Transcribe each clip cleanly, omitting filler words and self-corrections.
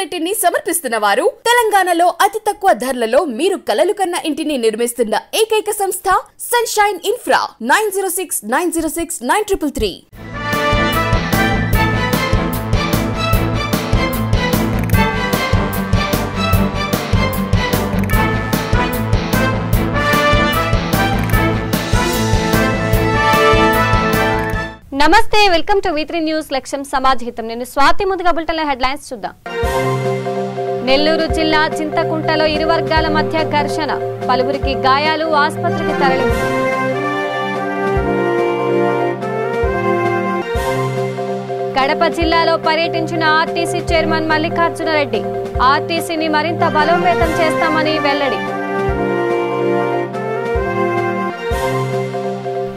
Unit ని సమర్పిస్తున్న వారు తెలంగాణలో అతి తక్కువ ధరలలో మీరు కలలు కన్న ఇంటిని నిర్మిస్తున్న ఏకైక సంస్థ సన్షైన్ ఇన్ఫ్రా 9069069333. నమస్తే, వెల్కమ్ టు V3 న్యూస్. లక్ష్యం సమాజ్ హితం. నేను స్వాతి. ముందుగా బులెటిన్ హెడ్లైన్స్ చూద్దాం. నెల్లూరు జిల్లా చింతకుంటలో ఇరు వర్గాల మధ్య ఘర్షణ, పలువురికి గాయాలు, ఆసుపత్రికి తరలింపు. కడప జిల్లాలో పర్యటించిన ఆర్టీసీ చైర్మన్ మల్లికార్జున రెడ్డి, ఆర్టీసీని మరింత బలోపేతం చేస్తామని వెల్లడి.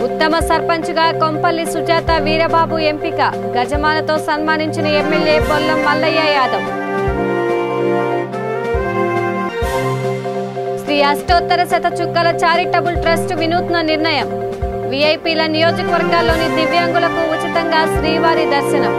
ఉత్తమ సర్పంచ్గా కొంపల్లి సుజాత వీరబాబు ఎంపిక, గజమాలతో సన్మానించిన ఎమ్మెల్యే బొల్లం మల్లయ్య యాదవ్. శ్రీ అష్టోత్తర శత చుక్కల చారిటబుల్ ట్రస్ట్ వినూత్న నిర్ణయం, విఐపీల నియోజకవర్గాల్లోని దివ్యాంగులకు ఉచితంగా శ్రీవారి దర్శనం.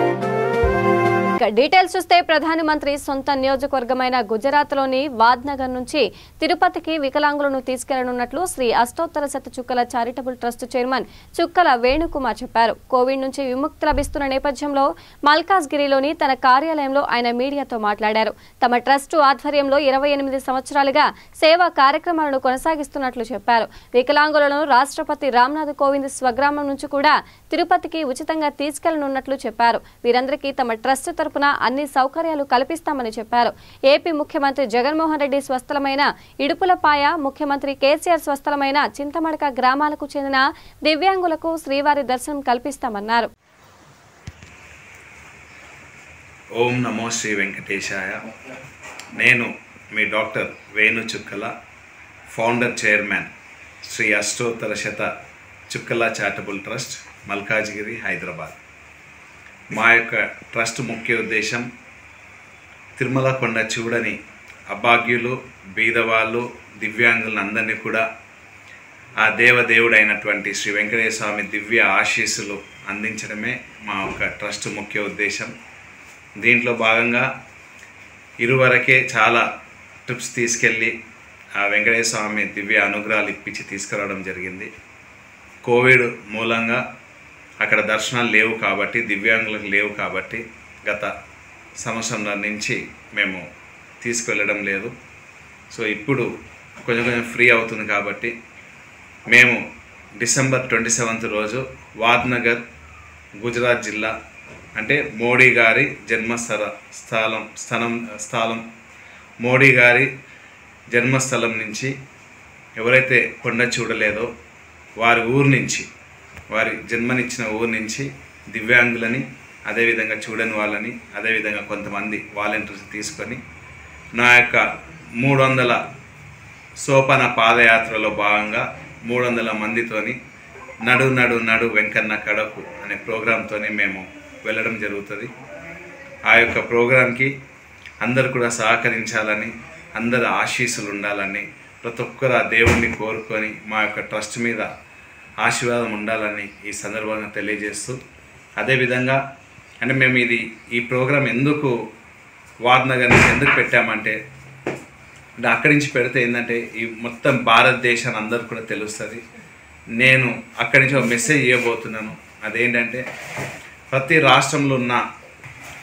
డీటెయిల్స్ చూస్తే, ప్రధానమంత్రి సొంత నియోజకవర్గమైన గుజరాత్లోని వాద్నగర్ నుంచి తిరుపతికి వికలాంగులను తీసుకెళ్లనున్నట్లు శ్రీ అష్టోత్తర శత చుక్కల చారిటబుల్ ట్రస్ట్ చైర్మన్ చుక్కల వేణుకుమార్ చెప్పారు. కోవిడ్ నుంచి విముక్తి లభిస్తున్న నేపథ్యంలో మల్కాజ్గిరిలోని తన కార్యాలయంలో ఆయన మీడియాతో మాట్లాడారు. తమ ట్రస్టు ఆధ్వర్యంలో 28 సంవత్సరాలుగా సేవా కార్యక్రమాలను కొనసాగిస్తున్నట్లు చెప్పారు. వికలాంగులను రాష్ట్రపతి రామ్నాథ్ కోవింద్ స్వగ్రామం నుంచి కూడా తిరుపతికి ఉచితంగా తీసుకెళ్లనున్నట్లు చెప్పారు. వీరందరికీ తమ ట్రస్ట్ తరపున అన్ని సౌకర్యాలు కల్పిస్తామని చెప్పారు. ఏపీ ముఖ్యమంత్రి జగన్మోహన్ రెడ్డి స్వస్థలమైన ఇడుపులపాయ, ముఖ్యమంత్రి కేసీఆర్ స్వస్థలమైన చింతమడక గ్రామాలకు చెందిన దివ్యాంగులకు శ్రీవారి దర్శనం కల్పిస్తామన్నారు. ఓం నమో శ్రీ వెంకటేశాయ. నేను మీ డాక్టర్ వేణు చుక్కల, ఫౌండర్ చైర్మన్ శ్రీ అష్టోత్తర శత చుక్కల చారిటబుల్ ట్రస్ట్, మల్కాజ్గిరి, హైదరాబాద్. మా యొక్క ట్రస్ట్ ముఖ్య ఉద్దేశం తిరుమల కొండ చూడని అభాగ్యులు, బీదవాళ్ళు, దివ్యాంగులను అందరినీ కూడా ఆ దేవదేవుడైనటువంటి శ్రీ వెంకటేశ్వర స్వామి దివ్య ఆశీస్సులు అందించడమే మా యొక్క ట్రస్ట్ ముఖ్య ఉద్దేశం. దీంట్లో భాగంగా ఇరువరకే చాలా ట్రిప్స్ తీసుకెళ్ళి ఆ వెంకటేశ్వర స్వామి దివ్య అనుగ్రహాలు ఇప్పించి తీసుకురావడం జరిగింది. కోవిడ్ మూలంగా అక్కడ దర్శనాలు లేవు కాబట్టి, దివ్యాంగులకు లేవు కాబట్టి గత సంవత్సరం నుంచి మేము తీసుకువెళ్ళడం లేదు. సో ఇప్పుడు కొంచెం ఫ్రీ అవుతుంది కాబట్టి మేము డిసెంబర్ 27 రోజు వాద్నగర్, గుజరాత్ జిల్లా, అంటే మోడీ గారి స్థలం మోడీ గారి జన్మస్థలం నుంచి ఎవరైతే కొండ చూడలేదో వారి ఊరు నుంచి, వారి జన్మనిచ్చిన ఊరు నుంచి దివ్యాంగులని, అదేవిధంగా చూడని వాళ్ళని, అదేవిధంగా కొంతమంది వాలంటీర్స్ తీసుకొని నా యొక్క 300 సోపాన పాదయాత్రలో భాగంగా 300 మందితోని నడు నడు నడు వెంకన్న కడకు అనే ప్రోగ్రాంతోనే మేము వెళ్ళడం జరుగుతుంది. ఆ యొక్క ప్రోగ్రాంకి అందరు కూడా సహకరించాలని, అందరు ఆశీస్సులు ఉండాలని, ప్రతి ఒక్కరు ఆ దేవుణ్ణి కోరుకొని మా యొక్క ట్రస్ట్ మీద ఆశీర్వాదం ఉండాలని ఈ సందర్భంగా తెలియజేస్తూ, అదేవిధంగా అంటే మేము ఈ ప్రోగ్రాం ఎందుకు వాద్నగర్ నుంచి ఎందుకు పెట్టామంటే, అక్కడి నుంచి పెడితే ఏంటంటే ఈ మొత్తం భారతదేశాన్ని అందరూ కూడా తెలుస్తుంది. నేను అక్కడి నుంచి ఒక మెసేజ్ ఇవ్వబోతున్నాను. అదేంటంటే ప్రతి రాష్ట్రంలో ఉన్న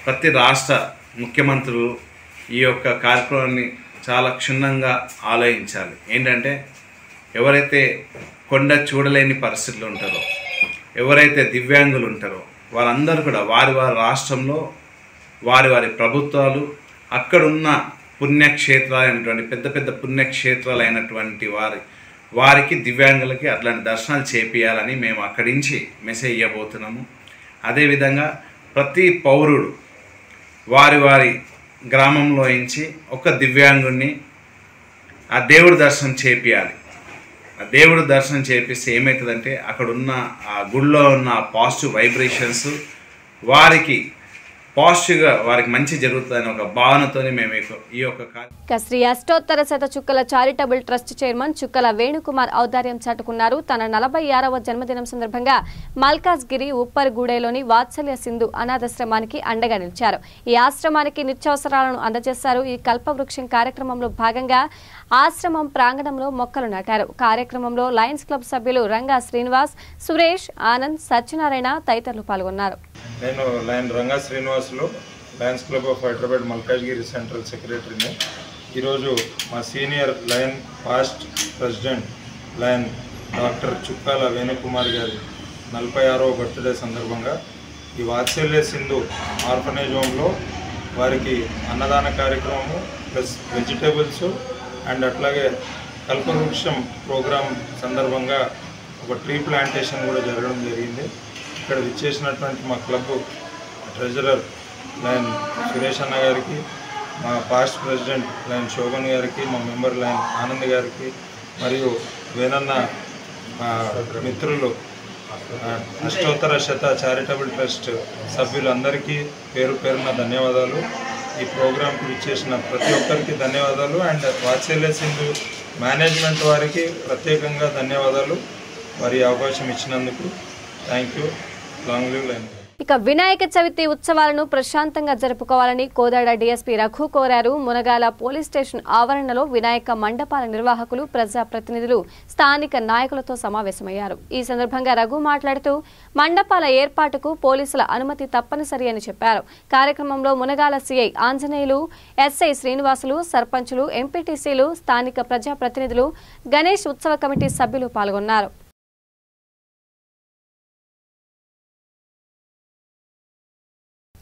ప్రతి రాష్ట్ర ముఖ్యమంత్రులు ఈ యొక్క కార్యక్రమాన్ని చాలా క్షుణ్ణంగా ఆలోచించాలి. ఏంటంటే ఎవరైతే కొండ చూడలేని పరిస్థితులు ఉంటారో, ఎవరైతే దివ్యాంగులు ఉంటారో వారందరూ కూడా వారి వారి రాష్ట్రంలో వారి వారి ప్రభుత్వాలు అక్కడున్న పుణ్యక్షేత్రాలైనటువంటి పెద్ద పెద్ద పుణ్యక్షేత్రాలు అయినటువంటి వారికి దివ్యాంగులకి అట్లాంటి దర్శనాలు చేపియాలని మేము అక్కడి నుంచి మెసేజ్ ఇవ్వబోతున్నాము. అదేవిధంగా ప్రతి పౌరుడు వారి వారి గ్రామంలో నుంచి ఒక దివ్యాంగుడిని ఆ దేవుడి దర్శనం చేపియాలి. ఆ దేవుడి దర్శనం చేపిస్తే ఏమవుతుందంటే అక్కడున్న ఆ గుళ్ళో ఉన్న పాజిటివ్ వైబ్రేషన్స్ వారికి పాజిటివ్గా వారికి మంచి జరుగుతుందని ఒక భావనతోనే మేము ఈ యొక్క శ్రీ అష్టోత్తర శత చుక్కల చారిటబుల్ ట్రస్ట్ చైర్మన్ చుక్కల వేణుకుమార్ ఔదార్యం చాటుకున్నారు. తన 46వ జన్మదినం సందర్భంగా మల్కాజ్గిరి ఉప్పర్గూడేలోని వాత్సల్య సింధు అనాథాశ్రమానికి అండగా నిలిచారు. ఈ ఆశ్రమానికి నిత్యావసరాలను అందజేశారు. ఈ కల్పవృక్షం కార్యక్రమంలో భాగంగా ఆశ్రమం ప్రాంగణంలో మొక్కలు నాటారు. కార్యక్రమంలో లయన్స్ క్లబ్ సభ్యులు రంగా శ్రీనివాస్, సురేష్, ఆనంద్, సత్యనారాయణ తదితరులు పాల్గొన్నారు. నేను lion Ranga Srinivasulu, lions club of Hyderabad Malkajgiri central సెక్రటరీని. ఈరోజు మా senior lion past president lion doctor Chukkala Venukumar గారి 46వ బర్త్డే సందర్భంగా ఈ వాత్సల్య సింధు ఆర్ఫనేజ్ హోమ్లో వారికి అన్నదాన కార్యక్రమము ప్లస్ వెజిటేబుల్స్ అండ్ అట్లాగే కల్పవృక్షం ప్రోగ్రాం సందర్భంగా ఒక ట్రీ ప్లాంటేషన్ కూడా జరగడం జరిగింది. ఇక్కడ విచ్చేసినటువంటి మా క్లబ్ ట్రెజరర్ లయన్ సురేష్ అన్న గారికి, మా పాస్ట్ ప్రెసిడెంట్ లయన్ శోభన్ గారికి, మా మెంబర్ లయన్ ఆనంద్ గారికి మరియు వేనన్న మిత్రులు అష్టోత్తర శత చారిటబుల్ ట్రస్ట్ సభ్యులందరికీ పేరు పేరున ధన్యవాదాలు. ఈ ప్రోగ్రాంకి విచ్చేసిన ప్రతి ఒక్కరికి ధన్యవాదాలు. అండ్ వాత్సల్య సింధు మేనేజ్మెంట్ వారికి ప్రత్యేకంగా ధన్యవాదాలు వారి అవకాశం ఇచ్చినందుకు. Thank you. Long live line. ఇక వినాయక చవితి ఉత్సవాలను ప్రశాంతంగా జరుపుకోవాలని కోదాడ డీఎస్పీ రఘు కోరారు. మునగాల పోలీస్ స్టేషన్ ఆవరణలో వినాయక మండపాల నిర్వాహకులు, ప్రజాప్రతినిధులు, స్థానిక నాయకులతో సమావేశమయ్యారు. ఈ సందర్భంగా రఘు మాట్లాడుతూ మండపాల ఏర్పాటుకు పోలీసుల అనుమతి తప్పనిసరి అని చెప్పారు. కార్యక్రమంలో మునగాల సిఐ ఆంజనేయులు, ఎస్ఐ శ్రీనివాసులు, సర్పంచులు, ఎంపీటీసీలు, స్థానిక ప్రజాప్రతినిధులు, గణేష్ ఉత్సవ కమిటీ సభ్యులు పాల్గొన్నారు.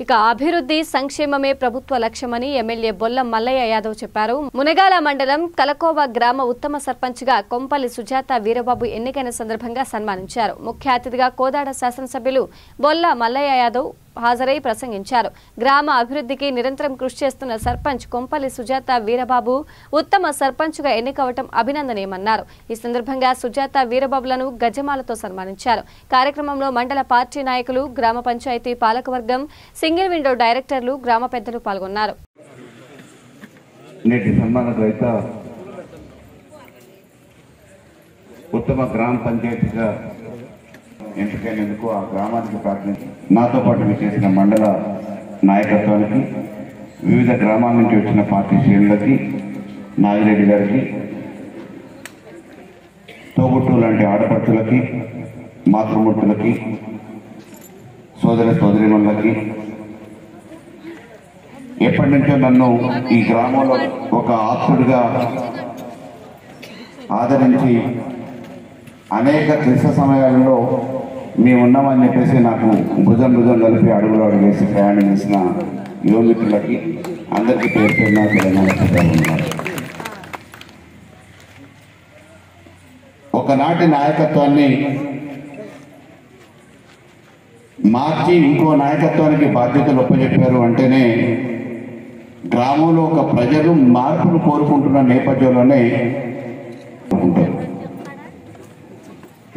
ఇక అభివృద్ధి సంక్షేమమే ప్రభుత్వ లక్ష్యమని ఎమ్మెల్యే బొల్ల మల్లయ్య యాదవ్ చెప్పారు. మునగాల మండలం కలకోవ గ్రామ ఉత్తమ సర్పంచ్ గా కొంపల్లి సుజాత వీరబాబు ఎన్నికైన సందర్భంగా సన్మానించారు. ముఖ్య అతిథిగా కోదాడ శాసనసభ్యులు బొల్ల మల్లయ్య యాదవ్ హాజరై ప్రసంగించారు. గ్రామ అభివృద్ధికి నిరంతరం కృషి చేస్తున్న సర్పంచ్ కొంపల్లి సుజాత వీరబాబు ఉత్తమ సర్పంచ్గా ఎన్నికవటం అభినందనీయమన్నారు. ఈ సందర్భంగా సుజాత వీరబాబులను గజమాలతో సన్మానించారు. కార్యక్రమంలో మండల పార్టీ నాయకులు, గ్రామ పంచాయతీ పాలకవర్గం, సింగిల్ విండో డైరెక్టర్లు, గ్రామ పెద్దలు పాల్గొన్నారు. ఉత్తమ గ్రామ పంచాయతీగా ఎంపికైనందుకు ఆ గ్రామానికి ప్రార్థించి నాతో పాటు విచ్చేసిన మండల నాయకత్వానికి, వివిధ గ్రామాల నుంచి వచ్చిన పార్టీ శ్రేణులకి, నాగిరెడ్డి గారికి, తోబుట్టు లాంటి ఆడపడుచులకి, మాతృమూర్తులకి, సోదర సోదరిమణులకి, ఎప్పటి నుంచో నన్ను ఈ గ్రామంలో ఒక ఆప్తుడిగా ఆదరించి అనేక క్లిష్ట సమయాలలో మేమున్నామని చెప్పేసి నాకు భుజం కలిపి అడుగులు అడుగేసి ప్రయాణం చేసిన యువమిత్రులకి అందరికీ పేరు పేరున తెలంగాణ. ఒకనాటి నాయకత్వాన్ని మార్చి ఇంకో నాయకత్వానికి బాధ్యతలు ఒప్పచెప్పారు అంటేనే గ్రామంలో ఒక ప్రజలు మార్పును కోరుకుంటున్న నేపథ్యంలోనే ఉంటారు.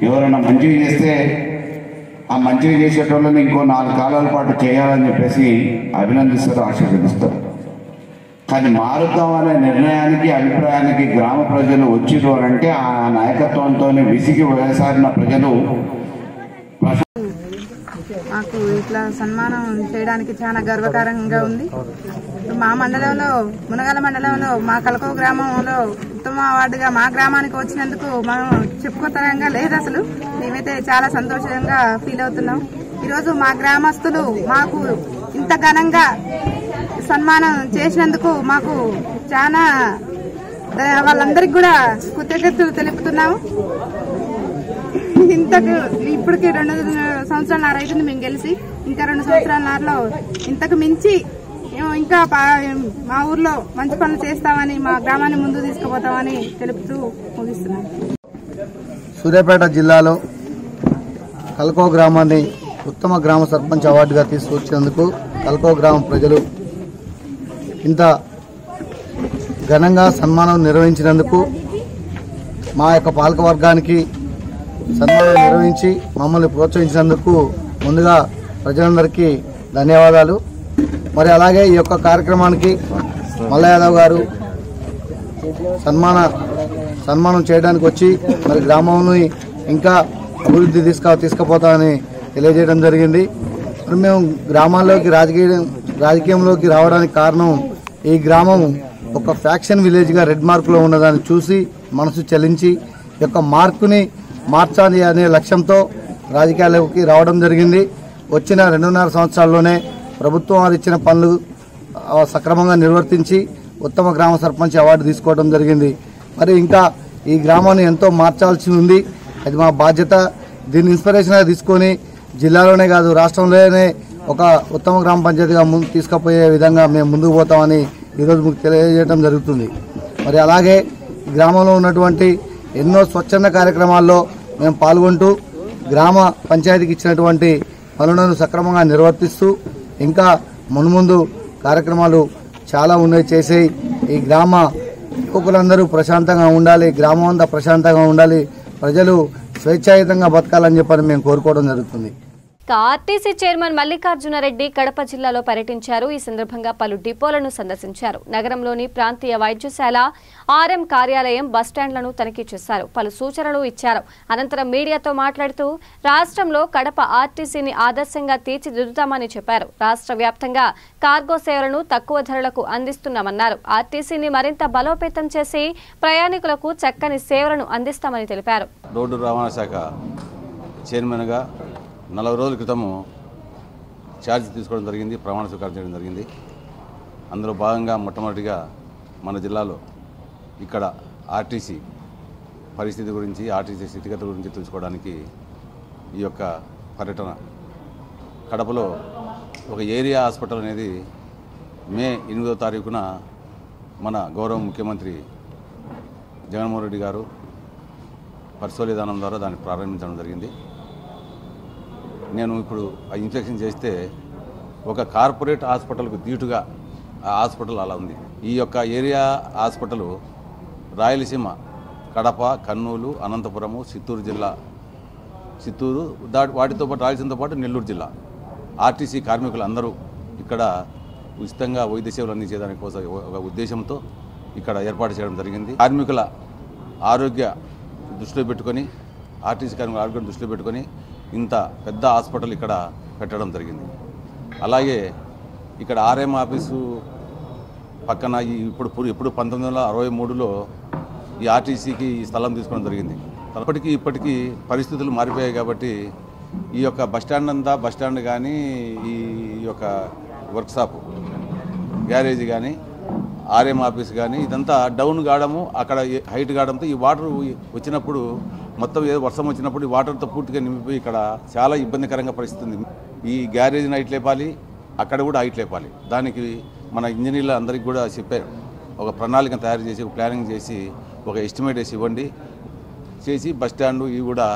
ఎవరైనా మంచిగా చేస్తే ఆ మంచిగా చేసేటోళ్ళని ఇంకో 4 కాలాల పాటు చేయాలని చెప్పేసి అభినందిస్తారు, ఆశీర్వదిస్తారు. కానీ మారుతామనే నిర్ణయానికి, అభిప్రాయానికి గ్రామ ప్రజలు వచ్చిరు అంటే ఆ నాయకత్వంతోనే విసిగి వేసారిన ప్రజలు మాకు ఇట్లా సన్మానం చేయడానికి చాలా గర్వకారంగా ఉంది. మా మండలంలో, మునగాల మండలంలో, మా కలకో గ్రామంలో ఉత్తమ అవార్డుగా మా గ్రామానికి వచ్చినందుకు మనం చెప్పుకోతరంగా లేదు. అసలు మేమైతే చాలా సంతోషంగా ఫీల్ అవుతున్నాం. ఈరోజు మా గ్రామస్తులు మాకు ఇంత ఘనంగా సన్మానం చేసినందుకు మాకు చాలా వాళ్ళందరికీ కూడా కృతజ్ఞతలు తెలుపుతున్నాము. ఇప్పటికి 2 సంవత్సరాల రైతుని మేము గెలిచి ఇంకా 2 సంవత్సరాల ఇంతకు మించి ఇంకా మా ఊర్లో మంచి పనులు చేస్తామని, మా గ్రామాన్ని ముందు తీసుకుపోతామని తెలుపుతూ ముగిస్తున్నాం. సూర్యాపేట జిల్లాలో కల్కో గ్రామాన్ని ఉత్తమ గ్రామ సర్పంచ్ అవార్డుగా తీసుకొచ్చినందుకు కల్కో గ్రామ ప్రజలు ఇంత ఘనంగా సన్మానం నిర్వహించినందుకు మా యొక్క పాలకవర్గానికి సన్మానం నిర్వహించి మమ్మల్ని ప్రోత్సహించినందుకు ముందుగా ప్రజలందరికీ ధన్యవాదాలు. మరి అలాగే ఈ యొక్క కార్యక్రమానికి మల్ల యాదవ్ గారు సన్మానం చేయడానికి వచ్చి మరి గ్రామంని ఇంకా అభివృద్ధి తీసుకుపోతామని తెలియజేయడం జరిగింది. మరి మేము గ్రామాల్లోకి రాజకీయంలోకి రావడానికి కారణం ఈ గ్రామం ఒక ఫ్యాక్షన్ విలేజ్గా రెడ్ మార్కులో ఉన్నదాన్ని చూసి మనసు చలించి ఈ యొక్క మార్కుని మార్చాలి అనే లక్ష్యంతో రాజకీయాల్లోకి రావడం జరిగింది. వచ్చిన 2.5 సంవత్సరాల్లోనే ప్రభుత్వం వారు ఇచ్చిన పనులు సక్రమంగా నిర్వర్తించి ఉత్తమ గ్రామ సర్పంచ్ అవార్డు తీసుకోవడం జరిగింది. మరి ఇంకా ఈ గ్రామాన్ని ఎంతో మార్చాల్సి ఉంది. అది మా బాధ్యత. దీన్ని ఇన్స్పిరేషన్గా తీసుకొని జిల్లాలోనే కాదు రాష్ట్రంలోనే ఒక ఉత్తమ గ్రామ పంచాయతీగా తీసుకుపోయే విధంగా మేము ముందుకు పోతామని ఈరోజు మీకు తెలియజేయడం జరుగుతుంది. మరి అలాగే ఈ గ్రామంలో ఉన్నటువంటి ఎన్నో స్వచ్ఛంద కార్యక్రమాల్లో మేము పాల్గొంటూ గ్రామ పంచాయతీకి ఇచ్చినటువంటి పనులను సక్రమంగా నిర్వర్తిస్తూ ఇంకా మున్ముందు కార్యక్రమాలు చాలా ఉన్నాయి చేసే ఈ గ్రామ యువకులందరూ ప్రశాంతంగా ఉండాలి, గ్రామం అంతా ప్రశాంతంగా ఉండాలి, ప్రజలు స్వేచ్ఛాయుతంగా బతకాలని చెప్పని మేము కోరుకోవడం జరుగుతుంది. ఆర్టీసీ చైర్మన్ మల్లికార్జునరెడ్డి కడప జిల్లాలో పర్యటించారు. ఈ సందర్భంగా పలు డిపోలను సందర్శించారు. నగరంలోని ప్రాంతీయ వైద్యశాల, ఆర్ఎం కార్యాలయం, బస్టాండ్లను తనిఖీ చేశారు. పలు సూచనలు ఇచ్చారు. అనంతరం మీడియాతో మాట్లాడుతూ రాష్ట్రంలో కడప ఆర్టీసీని ఆదర్శంగా తీర్చిదిద్దుతామని చెప్పారు. రాష్ట్ర వ్యాప్తంగా కార్గో సేవలను తక్కువ ధరలకు అందిస్తున్నామన్నారు. ఆర్టీసీని మరింత బలోపేతం చేసి ప్రయాణికులకు చక్కని సేవలను అందిస్తామని తెలిపారు. రోడ్డు రవాణా శాఖ చైర్మన్గా 40 రోజుల క్రితము ఛార్జ్ తీసుకోవడం జరిగింది, ప్రమాణ స్వీకారం చేయడం జరిగింది. అందులో భాగంగా మొట్టమొదటిగా మన జిల్లాలో ఇక్కడ ఆర్టీసీ పరిస్థితి గురించి, ఆర్టీసీ స్థితిగతుల గురించి తెలుసుకోవడానికి ఈ యొక్క పర్యటన. కడపలో ఒక ఏరియా హాస్పిటల్ అనేది మే 8వ తారీఖున మన గౌరవ ముఖ్యమంత్రి జగన్మోహన్ రెడ్డి గారు పరిశోధన విధానం ద్వారా దాన్ని ప్రారంభించడం జరిగింది. నేను ఇప్పుడు ఆ ఇన్స్పెక్షన్ చేస్తే ఒక కార్పొరేట్ హాస్పిటల్కు దీటుగా ఆ హాస్పిటల్ అలా ఉంది. ఈ యొక్క ఏరియా హాస్పిటల్ రాయలసీమ, కడప, కర్నూలు, అనంతపురము, చిత్తూరు జిల్లా, వాటితో పాటు రాయలసీమతో పాటు నెల్లూరు జిల్లా ఆర్టీసీ కార్మికులు అందరూ ఇక్కడ ఉచితంగా వైద్య సేవలు అందించేదాని కోసం ఒక ఉద్దేశంతో ఇక్కడ ఏర్పాటు చేయడం జరిగింది. కార్మికుల ఆరోగ్య దృష్టిలో పెట్టుకొని, ఆర్టీసీ కార్మికుల ఆరోగ్యం దృష్టిలో పెట్టుకొని ఇంత పెద్ద హాస్పిటల్ ఇక్కడ పెట్టడం జరిగింది. అలాగే ఇక్కడ ఆర్ఎం ఆఫీసు పక్కన ఇప్పుడు 1963లో ఈ ఆర్టీసీకి ఈ స్థలం తీసుకోవడం జరిగింది. ఇప్పటికీ పరిస్థితులు మారిపోయాయి కాబట్టి ఈ యొక్క బస్టాండ్ కానీ, ఈ యొక్క వర్క్షాప్, గ్యారేజ్ కానీ, ఆర్ఎం ఆఫీస్ కానీ ఇదంతా డౌన్ కావడము, అక్కడ హైట్ కావడంతో ఈ వాటర్ వచ్చినప్పుడు మొత్తం ఏదో వర్షం వచ్చినప్పుడు ఈ వాటర్తో పూర్తిగా నింపిపోయి ఇక్కడ చాలా ఇబ్బందికరంగా పరిస్థితి ఉంది. ఈ గ్యారేజ్ని హైట్ లేపాలి, అక్కడ కూడా హైట్ లేపాలి. దానికి మన ఇంజనీర్లు అందరికీ కూడా చెప్పారు, ఒక ప్రణాళిక తయారు చేసి, ఒక ప్లానింగ్ చేసి, ఒక ఎస్టిమేట్ వేసి ఇవ్వండి చేసి బస్టాండ్ ఇవి కూడా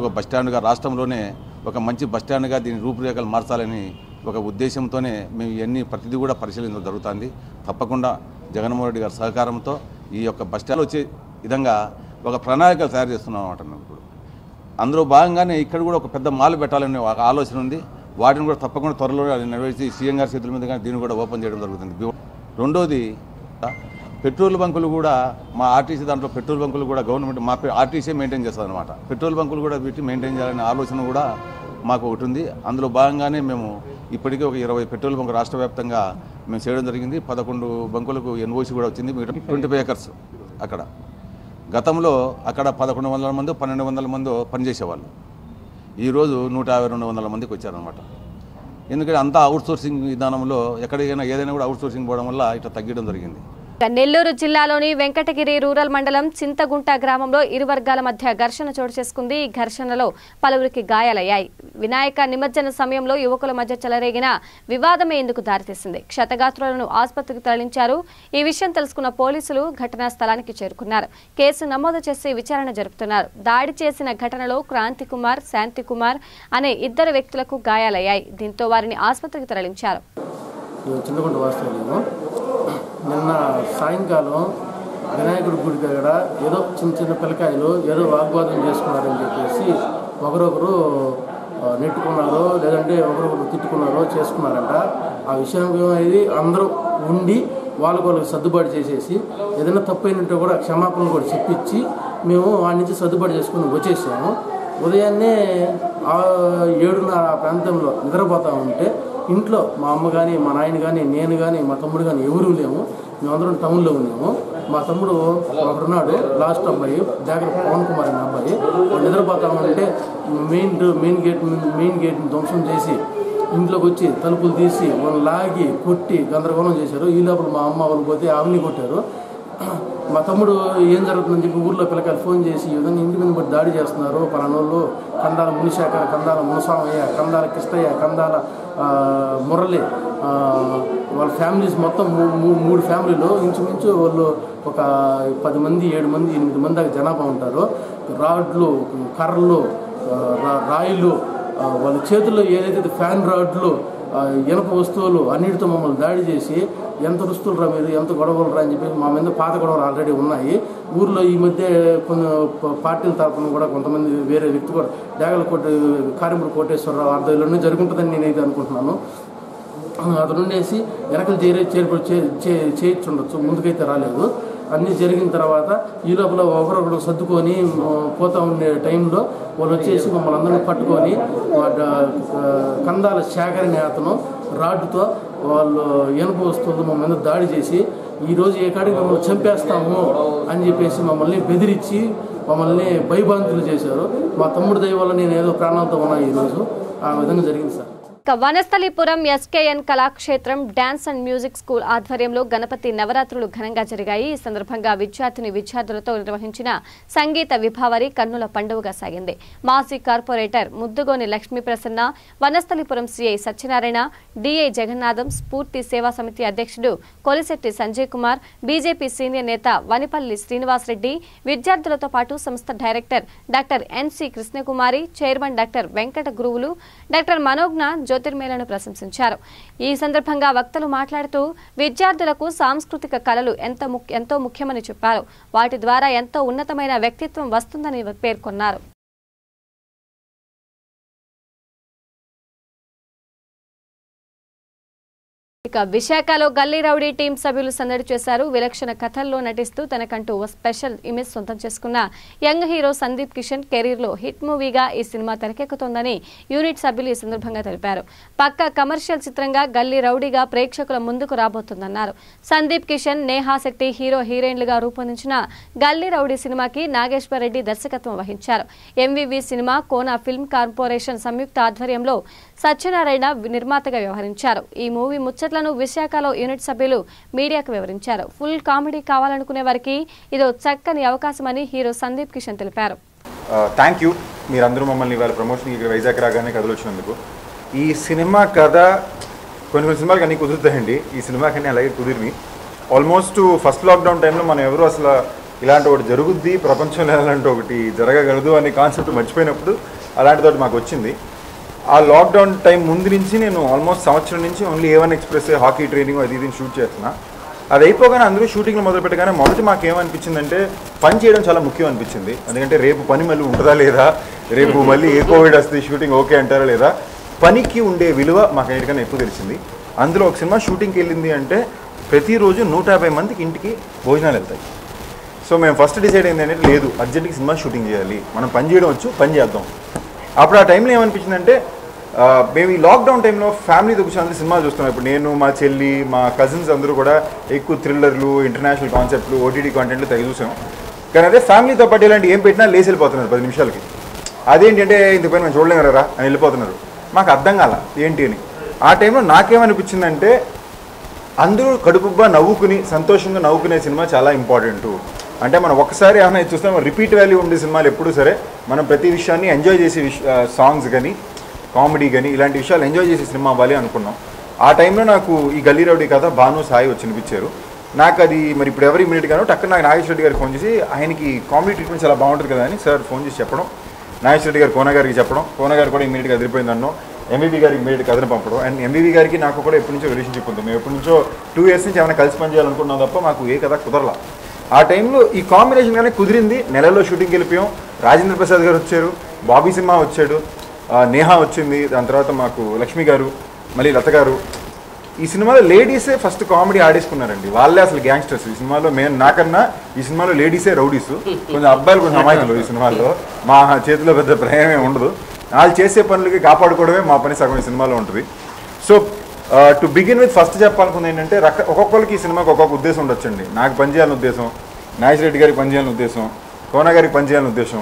ఒక బస్టాండ్గా రాష్ట్రంలోనే ఒక మంచి బస్టాండ్గా దీని రూపురేఖలు మార్చాలని ఒక ఉద్దేశంతోనే మేము ప్రతిదీ కూడా పరిశీలించడం జరుగుతుంది. తప్పకుండా జగన్మోహన్ రెడ్డి గారి సహకారంతో ఈ యొక్క బస్టాండ్ వచ్చే విధంగా ఒక ప్రణాళికలు తయారు చేస్తున్నాం అన్నమాట. మేము ఇప్పుడు అందులో భాగంగానే ఇక్కడ కూడా ఒక పెద్ద మాల్ పెట్టాలనే ఒక ఆలోచన ఉంది. వాటిని కూడా తప్పకుండా త్వరలో నెరవేర్చి సీఎం గారి చేతుల మీద కానీ దీన్ని కూడా ఓపెన్ చేయడం జరుగుతుంది. రెండోది, పెట్రోల్ బంకులు కూడా మా ఆర్టీసీ దాంట్లో పెట్రోల్ బంకులు కూడా గవర్నమెంట్ మా ఆర్టీసీ మెయింటైన్ చేస్తుంది అనమాట. పెట్రోల్ బంకులు కూడా వీటి మెయింటైన్ చేయాలనే ఆలోచన కూడా మాకు ఒకటి ఉంది. అందులో భాగంగానే మేము ఇప్పటికే ఒక 20 పెట్రోల్ బంకు రాష్ట్ర వ్యాప్తంగా మేము చేయడం జరిగింది. 11 బంకులకు ఎన్ఓసి కూడా వచ్చింది. 25 ఏకర్స్ అక్కడ. గతంలో అక్కడ 1100 మంది 1200 మంది పనిచేసేవాళ్ళు. ఈరోజు 150-200 మందికి వచ్చారనమాట. ఎందుకంటే అంతా అవుట్సోర్సింగ్ విధానంలో ఎక్కడికైనా ఏదైనా కూడా అవుట్సోర్సింగ్ పోవడం వల్ల ఇట్లా తగ్గడం జరిగింది. నెల్లూరు జిల్లాలోని వెంకటగిరి రూరల్ మండలం చింతగుంట గ్రామంలో ఇరు వర్గాల మధ్య ఘర్షణ చోటు చేసుకుంది. ఈ ఘర్షణలో పలువురికి గాయాలయ్యాయి. వినాయక నిమజ్జన సమయంలో యువకుల మధ్య చెలరేగిన వివాదమే ఇందుకు దారితీసింది. క్షతగాత్రులను ఆసుపత్రికి తరలించారు. ఈ విషయం తెలుసుకున్న పోలీసులు ఘటనా స్థలానికి చేరుకున్నారు. కేసు నమోదు చేసి విచారణ జరుపుతున్నారు. దాడి చేసిన ఘటనలో క్రాంతికుమార్, శాంతికుమార్ అనే 2 వ్యక్తులకు గాయాలయ్యాయి. దీంతో వారిని ఆసుపత్రికి తరలించారు. నిన్న సాయంకాలం వినాయకుడి గుడి దగ్గర ఏదో చిన్న పిల్లకాయలు ఏదో వాగ్వాదం చేసుకున్నారని చెప్పేసి ఒకరొకరు నెట్టుకున్నారో లేదంటే ఒకరొకరు తిట్టుకున్నారో చేసుకున్నారంట. ఆ విషయం అనేది అందరూ ఉండి వాళ్ళకి సర్దుబాటు చేసేసి ఏదైనా తప్పైనట్టు కూడా క్షమాపణలు కూడా చెప్పించి మేము వాడి నుంచి సర్దుబాటు చేసుకుని వచ్చేసాము. ఉదయాన్నే 7:30 ప్రాంతంలో నిద్రపోతా ఉంటే ఇంట్లో మా అమ్మ కానీ మా నాయన కానీ నేను కానీ మా తమ్ముడు కానీ ఎవరూ లేము. మేమందరం టౌన్లో ఉన్నాము. మా తమ్ముడు ఒకడున్నాడు, లాస్ట్ అబ్బాయి జాగ్రత్త పవన్ కుమార్ అనే అబ్బాయి. వాడు నిద్రపోతా ఉంటే మెయిన్ గేట్ని ధ్వంసం చేసి ఇంట్లోకి వచ్చి తలుపులు తీసి వాళ్ళు లాగి కొట్టి గందరగోళం చేశారు. ఈ లోపల మా అమ్మ వాళ్ళు పోతే ఆవిని కొట్టారు. మా తమ్ముడు ఏం జరుగుతుందని చెప్పి ఊర్లో పిల్లకాయలు ఫోన్ చేసి ఈ విధంగా ఇంటి మీద బట్టి దాడి చేస్తున్నారు, పలానోళ్ళు కందాల మునిశాఖ, కందాల మునసామయ్య, కందాల కిష్టయ్య, కందాల మురళి, వాళ్ళ ఫ్యామిలీస్ మొత్తం 3 ఫ్యామిలీలో ఇంచుమించు వాళ్ళు ఒక 10 మంది 7 మంది 8 మంది దాకా జనాభా ఉంటారు. రాడ్లు, కర్రలు, రాయిలు, వాళ్ళ చేతుల్లో ఏదైతే ఫ్యాన్ రాడ్లు, ఇనప వస్తువులు అన్నిటితో మమ్మల్ని దాడి చేసి ఎంత రుస్తులు రా మీరు, ఎంత గొడవలు రా అని చెప్పి మా మీద పాత గొడవలు ఆల్రెడీ ఉన్నాయి. ఊర్లో ఈ మధ్య కొన్ని పార్టీల తరఫున కూడా కొంతమంది వేరే వ్యక్తి కూడా డాగల కారింపుడు కోటేశ్వరరావు ఆధ్వర్యంలోనే జరుగుతుందని నేనైతే అనుకుంటున్నాను. అతను ఉండేసి వెనకలు చేయించుండొచ్చు, ముందుకైతే రాలేదు. అన్నీ జరిగిన తర్వాత ఈ లోపల ఒకరొకరు సర్దుకొని పోతూ ఉండే టైంలో వాళ్ళు వచ్చేసి మమ్మల్ని అందరినీ పట్టుకొని కందాల శాఖరిని అతను రాడ్డుతో వాళ్ళు ఇనుప వస్తువులు మమ్మల్ని దాడి చేసి ఈరోజు ఏ కాడికి మమ్మల్ని చంపేస్తాము అని చెప్పేసి మమ్మల్ని బెదిరించి మమ్మల్ని భయభ్రాంతులు చేశారు. మా తమ్ముడి దయ వల్ల నేను ఏదో ప్రాణాలతో ఉన్నా ఈరోజు. ఆ విధంగా జరిగింది sir. Vanasthalipuram SKN Kalakshetram dance and music school ఆధ్వర్యంలో గణపతి నవరాత్రులు ఘనంగా జరిగాయి. ఈ సందర్భంగా విద్యార్థులతో నిర్వహించిన సంగీత విభావరి కన్నుల పండుగగా సాగింది. మాజీ corporator Mudduguni Lakshmi Prasanna, Vanasthalipuram CI Satyanarayana, DI Jagannatham, Spoorthi Seva Samiti అధ్యక్షుడు కొలిశెట్టి సంజయ్ కుమార్, బీజేపీ సీనియర్ నేత వనిపల్లి శ్రీనివాసరెడ్డి, విద్యార్థులతో పాటు సంస్థ director doctor NC Krishnakumari, chairman doctor Venkata Guruvulu, doctor మనోజ్ఞ జ్యోతిర్మేళను ప్రశంసించారు. ఈ సందర్భంగా వక్తలు మాట్లాడుతూ విద్యార్థులకు సాంస్కృతిక కళలు ఎంతో ముఖ్యమని చెప్పారు. వాటి ద్వారా ఎంతో ఉన్నతమైన వ్యక్తిత్వం వస్తుందని పేర్కొన్నారు. ఇక విశాఖలో గల్లీ రౌడీ టీం సభ్యులు సందడి చేశారు. విలక్షణ కథల్లో నటిస్తూ తనకంటూ ఓ స్పెషల్ ఇమేజ్ సొంతం చేసుకున్న young hero Sandeep Kishan career లో హిట్ మూవీగా ఈ సినిమా తెరకెక్కుతోందని యూనిట్ సభ్యులు ఈ సందర్భంగా తెలిపారు. పక్కా కమర్షియల్ చిత్రంగా గల్లీ రౌడీగా ప్రేక్షకుల ముందుకు రాబోతుందన్నారు. సందీప్ కిషన్, నేహా శెట్టి హీరో హీరోయిన్లుగా రూపొందించిన గల్లీ రౌడీ సినిమాకి నాగేశ్వర్ రెడ్డి దర్శకత్వం వహించారు. MVV cinema, Kona film corporation సంయుక్త ఆధ్వర్యంలో సత్యనారాయణ నిర్మాతగా వ్యవహరించారు. ఈ మూవీ ముచ్చట్లను విశాఖలో యూనిట్ సభ్యులు మీడియాకు వివరించారు. ఫుల్ కామెడీ కావాలనుకునే వారికి ఇదో చక్కని అవకాశమని హీరో సందీప్ కిషన్ తెలిపారు. థ్యాంక్ యూ, మీరందరూ మమ్మల్ని ఇవాళ ప్రమోషన్ ఇక్కడ వైజాగ్ రాగానే కథలు వచ్చినందుకు. ఈ సినిమా కథ కొన్ని సినిమాలకు అన్నీ కుదురుతాయండి, ఈ సినిమా కన్నా అలాగే కుదిరిని. ఆల్మోస్ట్ ఫస్ట్ లాక్డౌన్ టైంలో మనం ఎవరు అసలు ఇలాంటి ఒకటి జరుగుద్ది ప్రపంచంలో, ఇలాంటి ఒకటి జరగగలదు అనే కాన్సెప్ట్ మర్చిపోయినప్పుడు అలాంటితోటి మాకు వచ్చింది. ఆ లాక్డౌన్ టైం ముందు నుంచి నేను ఆల్మోస్ట్ సంవత్సరం నుంచి only A1 express hockey training అది ఇది షూట్ చేస్తున్నా. అది అయిపోగానే అందరూ షూటింగ్లో మొదలు పెట్టగానే మొదటి మాకు ఏమనిపించిందంటే పని చేయడం చాలా ముఖ్యం అనిపించింది. ఎందుకంటే రేపు పని మళ్ళీ ఉంటుందా లేదా, రేపు మళ్ళీ ఏ కోవిడ్ వస్తుంది, షూటింగ్ ఓకే అంటారా లేదా, పనికి ఉండే విలువ మాకు ఎక్కడికైనా ఎక్కువ తెలిసింది. అందులో ఒక సినిమా షూటింగ్కి వెళ్ళింది అంటే ప్రతిరోజు 150 మందికి ఇంటికి భోజనాలు వెళ్తాయి. సో మేము ఫస్ట్ డిసైడ్ అయింది అంటే లేదు, అర్జెంట్గా సినిమా షూటింగ్ చేయాలి, మనం పని చేయడం వచ్చు, పని చేద్దాం. అప్పుడు ఆ టైంలో ఏమనిపించిందంటే మేము ఈ లాక్డౌన్ టైంలో ఫ్యామిలీతో కూర్చొని అందరూ సినిమా చూస్తున్నాం. ఇప్పుడు నేను, మా చెల్లి, మా కజిన్స్ అందరూ కూడా ఎక్కువ థ్రిల్లర్లు, ఇంటర్నేషనల్ కాన్సెప్ట్లు, ఓటీటీ కాంటెంట్లు తెగ చూసాం. కానీ అదే ఫ్యామిలీతో పాటు ఇలాంటి ఏం పెట్టినా లేచి వెళ్ళిపోతున్నారు 10 నిమిషాలకి. అదేంటంటే ఇంతపైన మేము చూడలేమరా అని వెళ్ళిపోతున్నారు. మాకు అర్థం కాల ఏంటి అని. ఆ టైంలో నాకేమనిపించిందంటే అందరూ కడుపుబ్బా నవ్వుకుని సంతోషంగా నవ్వుకునే సినిమా చాలా ఇంపార్టెంట్. అంటే మనం ఒక్కసారి ఏమైనా చూస్తాం, రిపీట్ వాల్యూ ఉండే సినిమాలు ఎప్పుడూ సరే మనం ప్రతి విషయాన్ని ఎంజాయ్ చేసే సాంగ్స్ కానీ కామెడీ కానీ ఇలాంటి విషయాలు ఎంజాయ్ చేసే సినిమా అవ్వాలి అనుకున్నాం. ఆ టైంలో నాకు ఈ గల్లీ రౌడీ కథ భాను సాయి వచ్చి వినిపించారు. నాకు అది మరి ఇప్పుడు ఎవరు ఇమీడియట్గానో టక్కన నాకు నాగేశ్వర రెడ్డి గారికి ఫోన్ చేసి ఆయనకి కామెడీ ట్రీట్మెంట్ చాలా బాగుంటుంది కదా అని సార్ ఫోన్ చేసి చెప్పడం, నాగేశ్వర రెడ్డి గారు కోన గారికి చెప్పడం, కోన గారు కూడా ఇమీడియట్గా అదిరిపోయింది అన్నో, ఎంవీవీ గారికి ఇమీడియట్గా కథను పంపడం. అండ్ ఎంవీవీ గారికి నాకు కూడా ఎప్పటి నుంచో రిలేషన్షిప్ ఉంది. మేము ఎప్పటి నుంచో 2 years నుంచి ఏమైనా కలిసి పని చేయాలనుకున్నాం తప్ప మాకు ఏ కథ కుదరలా. ఆ టైంలో ఈ కాంబినేషన్ కానీ కుదిరింది. నెలలో షూటింగ్కి వెళ్ళిపోయాం. రాజేంద్ర ప్రసాద్ గారు వచ్చారు, బాబీ సింహ వచ్చాడు. నేహా వచ్చింది, దాని తర్వాత మాకు లక్ష్మి గారు, మళ్ళీ లత గారు. ఈ సినిమాలో లేడీసే ఫస్ట్ కామెడీ ఆడేసుకున్నారండి. వాళ్ళే అసలు గ్యాంగ్స్టర్స్ ఈ సినిమాలో. నాకన్నా ఈ సినిమాలో లేడీసే రౌడీస్, కొంచెం అబ్బాయిలు కొంచెం అమాయకులు. ఈ సినిమాలో మా చేతిలో పెద్ద ప్రయాణమే ఉండదు. వాళ్ళు చేసే పనులకి కాపాడుకోవడమే మా పని సగం ఈ సినిమాలో ఉంటుంది. So to begin with first చెప్పాలనుకుంది ఏంటంటే, ఒక్కొక్కరికి ఈ సినిమాకి ఒక్కొక్క ఉద్దేశం ఉండొచ్చండి. నాకు పనిచేయాలని ఉద్దేశం, నాగేష్ రెడ్డి గారికి పనిచేయాలని ఉద్దేశం, కోన గారికి పనిచేయాలని ఉద్దేశం,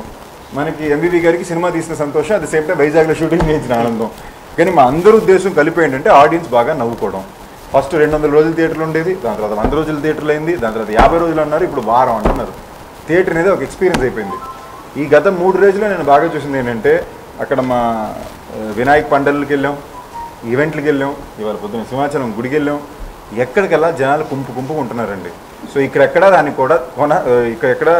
మనకి ఎంబీబీ గారికి సినిమా తీసిన సంతోషం, అట్ ద సేమ్ టైం వైజాగ్లో షూటింగ్ చేయించిన ఆనందం. కానీ మా అందరి ఉద్దేశం కలిపి ఏంటంటే ఆడియన్స్ బాగా నవ్వుకోవడం. ఫస్ట్ 200 రోజులు థియేటర్లు ఉండేది, దాని తర్వాత 100 రోజులు థియేటర్లు అయింది, దాని తర్వాత 50 రోజులు అన్నారు, ఇప్పుడు వారం అంటున్నారు. థియేటర్ అనేది ఒక ఎక్స్పీరియన్స్ అయిపోయింది. ఈ గత 3 రోజుల్లో నేను బాగా చూసింది ఏంటంటే, అక్కడ మా వినాయక్ పండలకి వెళ్ళాం, ఈవెంట్లకి వెళ్ళాం, ఇవాళ పొద్దున్న సింహాచలం గుడికి వెళ్ళాం. ఎక్కడికెళ్ళా జనాలు గుంపు ఉంటున్నారండి. సో ఇక్కడెక్కడా రాని కూడా ఇక్కడెక్కడా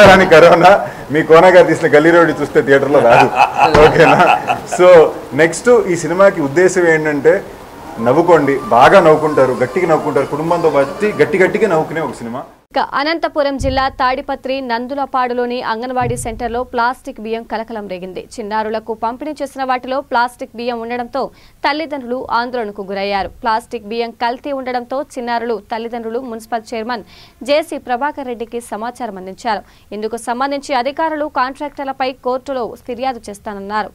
రాని కరోనా మీ కోన గారు తీసిన గల్లీ రోడ్డు చూస్తే థియేటర్లో రాదు. ఓకేనా? సో నెక్స్ట్ ఈ సినిమాకి ఉద్దేశం ఏంటంటే, నవ్వుకోండి, బాగా నవ్వుకుంటారు, గట్టిగా నవ్వుకుంటారు, కుటుంబంతో బట్టి గట్టిగా నవ్వుకునే ఒక సినిమా. అనంతపురం జిల్లా తాడిపత్రి నందులపాడులోని అంగన్వాడీ సెంటర్లో ప్లాస్టిక్ బియ్యం కలకలం రేగింది. చిన్నారులకు పంపిణీ చేసిన వాటిలో ప్లాస్టిక్ బియ్యం ఉండడంతో తల్లిదండ్రులు ఆందోళనకు గురయ్యారు. ప్లాస్టిక్ బియ్యం కల్తీ ఉండడంతో చిన్నారులు తల్లిదండ్రులు మున్సిపల్ చైర్మన్ జేసీ ప్రభాకర్ రెడ్డికి సమాచారం అందించారు. ఇందుకు సంబంధించి అధికారులు కాంట్రాక్టర్లపై కోర్టులో ఫిర్యాదు చేస్తానన్నారు.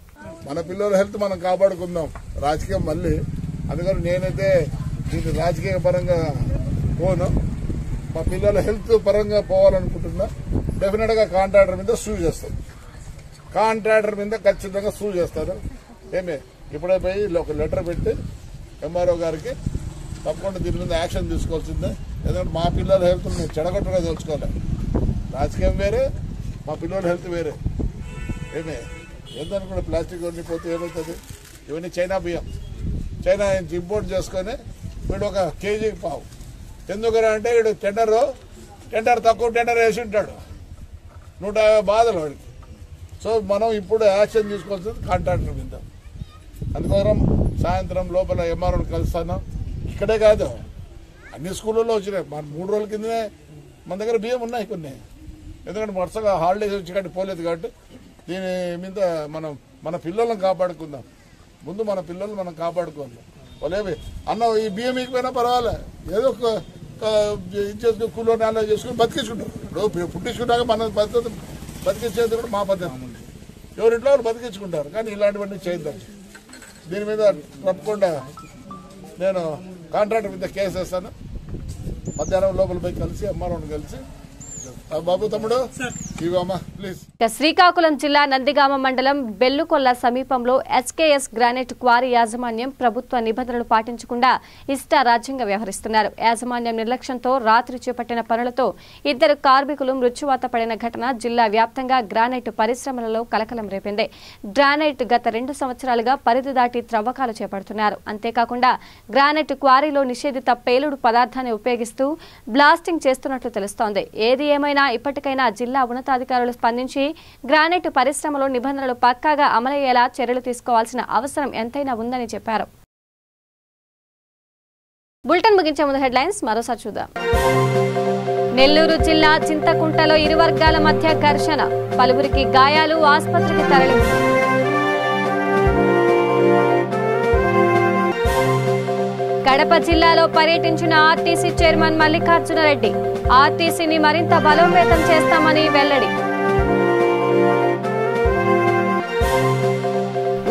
మన పిల్లల హెల్త్ మనం కాపాడుకుందాం. రాజకీయం మళ్ళీ అందుకని నేనైతే దీన్ని రాజకీయ పరంగా పోను. మా పిల్లల హెల్త్ పరంగా పోవాలనుకుంటున్నా. డెఫినెట్గా కాంట్రాక్టర్ మీద సూ చేస్తాం. కాంట్రాక్టర్ మీద ఖచ్చితంగా సూ చేస్తారు. ఇప్పుడే పోయి ఒక లెటర్ పెట్టి ఎంఆర్ఓ గారికి తప్పకుండా దీని మీద యాక్షన్ తీసుకోవాల్సిందే. ఎందుకంటే మా పిల్లల హెల్త్ మేము చెడగొట్టగా తెలుసుకోవాలి. రాజకీయం వేరే, మా పిల్లల హెల్త్ వేరే. ఏందనుకుంటే ప్లాస్టిక్ అన్ని పోతే ఏమవుతుంది? ఇవన్నీ చైనా బియ్యం, చైనా నుంచి ఇంపోర్ట్ చేసుకొని వీడు ఒక కేజీకి పావు. ఎందుకని అంటే వీడు టెండర్ తక్కువ టెండర్ వేసి ఉంటాడు, 150 బాధలు వాడికి. సో మనం ఇప్పుడు యాక్షన్ తీసుకోవాల్సింది కాంట్రాక్టర్ మీద. అందుకోసం సాయంత్రం లోపల ఎంఆర్ఓని కలుస్తాను. ఇక్కడే కాదు, అన్ని స్కూళ్ళల్లో వచ్చినాయి. మన 3 రోజుల కిందనే మన దగ్గర బియ్యం ఉన్నాయి కొన్ని. ఎందుకంటే వరుసగా హాలిడేస్ వచ్చి కాబట్టి పోలేదు కాబట్టి దీని మీద మనం మన పిల్లలను కాపాడుకుందాం. ముందు మన పిల్లలు మనం కాపాడుకోవాలి. వాళ్ళేమి అన్న ఈ బియ్యం ఇకపోయినా పర్వాలే, ఏదో ఒక ఇది చేసుకుని కూలో నేల చేసుకుని బతికించుకుంటారు. ఇప్పుడు పుట్టించుకున్నాక మన పద్ధతి బతికించేది కూడా మా పద్ధతి. ఎవరింట్లో వాళ్ళు బతికించుకుంటారు. కానీ ఇలాంటివన్నీ చేద్దాం. దీని మీద తప్పకుండా నేను కాంట్రాక్టర్ మీద కేసు వేస్తాను. మధ్యాహ్నం లోపల పోయి కలిసి ఎంఆర్ఓని కలిసి బాబు తమ్ముడు ఇవమ్మా ప్లీజ్. శ్రీకాకుళం జిల్లా నందిగామ మండలం బెల్లుకొల్ల సమీపంలో ఎస్కేఎస్ గ్రానైట్ క్వారీ యాజమాన్యం ప్రభుత్వ నిబంధనలు పాటించకుండా ఇష్టారాజ్యంగా వ్యవహరిస్తున్నారు. యాజమాన్యం నిర్లక్ష్యంతో రాత్రి చేపట్టిన పనులతో 2 కార్మికులు మృత్యువాత పడిన ఘటన జిల్లా వ్యాప్తంగా గ్రానైట్ పరిశ్రమలలో కలకలం రేపింది. గ్రానైట్ గత 2 సంవత్సరాలుగా పరిధి దాటి త్రవ్వకాలు చేపడుతున్నారు. అంతేకాకుండా గ్రానైట్ క్వారీలో నిషేధిత పేలుడు పదార్థాన్ని ఉపయోగిస్తూ బ్లాస్టింగ్ చేస్తున్నట్లు తెలుస్తోంది. ఏది ఏమైనా ఇప్పటికైనా జిల్లా ఉన్నతాధికారులు స్పందించి గ్రానైట్ పరిశ్రమలో నిబంధనలు పక్కాగా అమలయ్యేలా చర్యలు తీసుకోవాల్సిన అవసరం ఎంతైనా ఉందని చెప్పారు. బులెటిన్ ముగించే ముందు హెడ్లైన్స్ మరోసారి చూద్దాం. నెల్లూరు జిల్లా చింతకుంటలో 2 వర్గాల మధ్య ఘర్షణ, పలువురికి గాయాలు, ఆసుపత్రికి తరలింపు. కడప జిల్లాలో పర్యటించిన ఆర్టీసీ చైర్మన్ మల్లికార్జున రెడ్డి, ఆర్టీసీని మరింత బలోపేతం చేస్తామని వెల్లడి.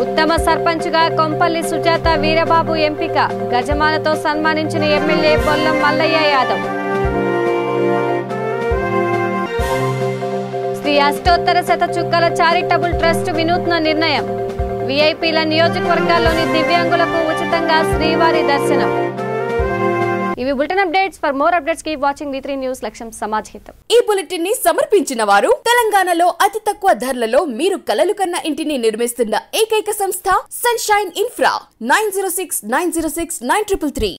ఉత్తమ సర్పంచ్గా కొంపల్లి సుజాత వీరబాబు ఎంపిక, గజమాలతో సన్మానించిన ఎమ్మెల్యే బొల్లం మల్లయ్య యాదవ్. శ్రీ అష్టోత్తర శత చుక్కల చారిటబుల్ ట్రస్ట్ వినూత్న నిర్ణయం, వీఐపీల నియోజకవర్గాల్లోని దివ్యాంగులకు ఉచితంగా శ్రీవారి దర్శనం. ఇవి bulletin updates. For more updates keep watching V3 news. లక్ష్యం సమాజ్ హితం. ఈ బులెటిన్ ని సమర్పించిన వారు తెలంగాణలో అతి తక్కువ ధరలలో మీరు కలలు కన్న ఇంటిని నిర్మిస్తున్న ఏకైక సంస్థ సన్షైన్ ఇన్ఫ్రా. 9069069333.